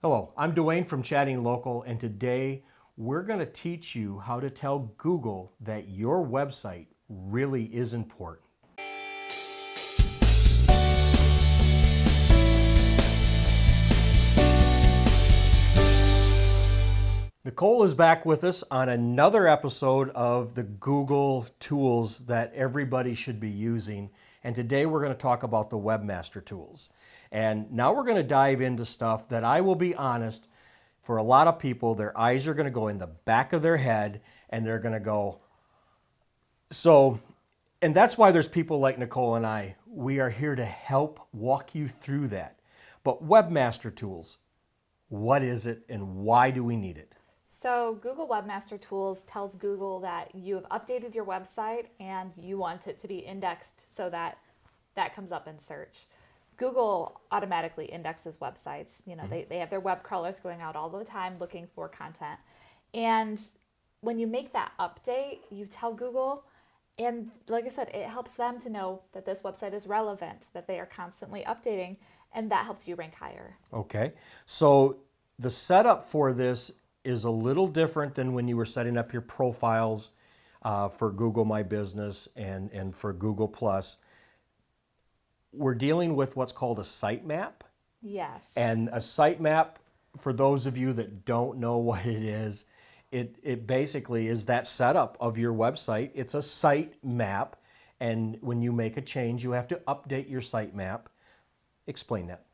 Hello, I'm Dwayne from Chatting Local, and today we're going to teach you how to tell Google that your website really is important. Nicole is back with us on another episode of the Google tools that everybody should be using. And today we're going to talk about the Webmaster Tools. And now we're going to dive into stuff that, I will be honest, for a lot of people, their eyes are going to go in the back of their head and they're going to go, and that's why there's people like Nicole and I. We are here to help walk you through that. But Webmaster Tools, what is it and why do we need it? So Google Webmaster Tools tells Google that you have updated your website and you want it to be indexed so that that comes up in search. Google automatically indexes websites. You know, they have their web crawlers going out all the time looking for content. And when you make that update, you tell Google, and like I said, it helps them to know that this website is relevant, that they are constantly updating, and that helps you rank higher. Okay, so the setup for this is a little different than when you were setting up your profiles for Google My Business and for Google Plus. We're dealing with what's called a sitemap. Yes. And a sitemap, for those of you that don't know what it is, it basically is that setup of your website. It's a sitemap, and when you make a change, you have to update your sitemap. Explain that.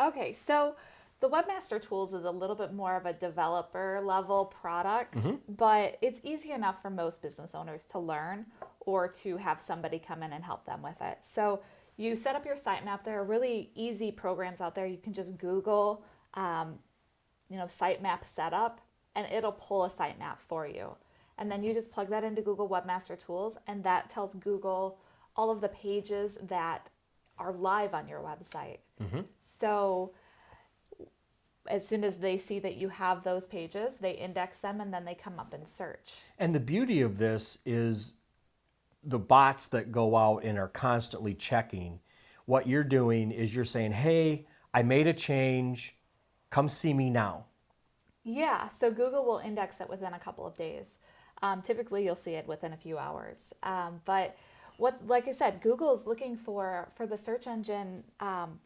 Okay, so the Webmaster Tools is a little bit more of a developer level product, but it's easy enough for most business owners to learn or to have somebody come in and help them with it. So you set up your sitemap. There are really easy programs out there. You can just Google, sitemap setup, and it'll pull a sitemap for you. And then you just plug that into Google Webmaster Tools, and that tells Google all of the pages that are live on your website. So as soon as they see that you have those pages, they index them and then they come up in search. And the beauty of this is the bots that go out and are constantly checking. What you're doing is you're saying, hey, I made a change, come see me now. Yeah, so Google will index it within a couple of days. Typically you'll see it within a few hours. But like I said, Google's looking for the search engine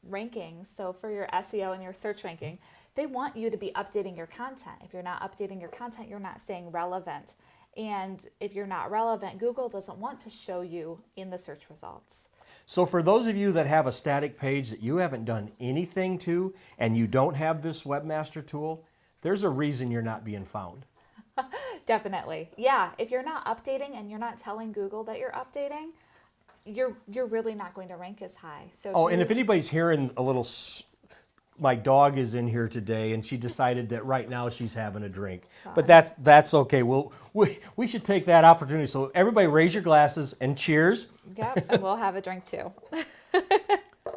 rankings. So for your SEO and your search ranking, they want you to be updating your content. If you're not updating your content, you're not staying relevant. And if you're not relevant, Google doesn't want to show you in the search results. So for those of you that have a static page that you haven't done anything to and you don't have this Webmaster tool, there's a reason you're not being found. Definitely. Yeah, if you're not updating and you're not telling Google that you're updating, you're really not going to rank as high. So and if anybody's hearing a little, my dog is in here today and she decided that right now she's having a drink. But that's okay. We should take that opportunity. So everybody raise your glasses and cheers. Yep, and we'll have a drink too.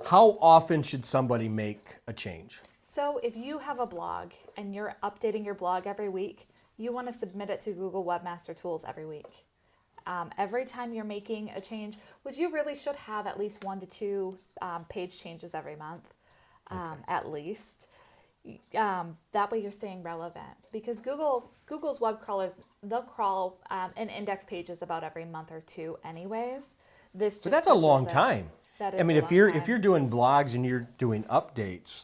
How often should somebody make a change? So if you have a blog and you're updating your blog every week, you want to submit it to Google Webmaster Tools every week. Every time you're making a change, which you really should have at least 1 to 2 page changes every month, at least. That way you're staying relevant, because Google's web crawlers, they'll crawl and index pages about every month or 2 anyways. But that's a long time. That is if you're doing blogs and you're doing updates,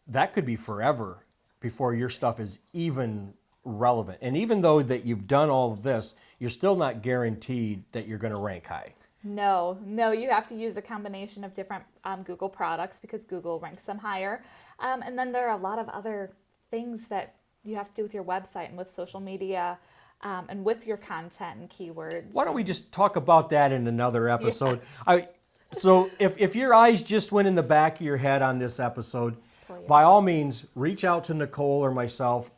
that could be forever before your stuff is even relevant. And even though that you've done all of this, you're still not guaranteed that you're going to rank high. No, you have to use a combination of different Google products because Google ranks them higher. And then there are a lot of other things that you have to do with your website and with social media and with your content and keywords. Why don't we just talk about that in another episode? Yeah. So if your eyes just went in the back of your head on this episode, by all means, reach out to Nicole or myself.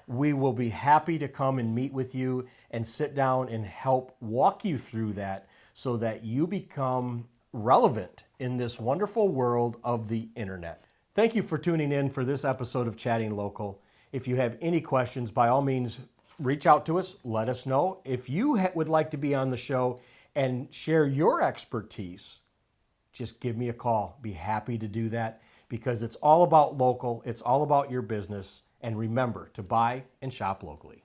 We will be happy to come and meet with you and sit down and help walk you through that so that you become relevant in this wonderful world of the internet. Thank you for tuning in for this episode of Chatting Local. If you have any questions, by all means, reach out to us. Let us know. If you would like to be on the show and share your expertise, just give me a call. Be happy to do that. because it's all about local, it's all about your business, and remember to buy and shop locally.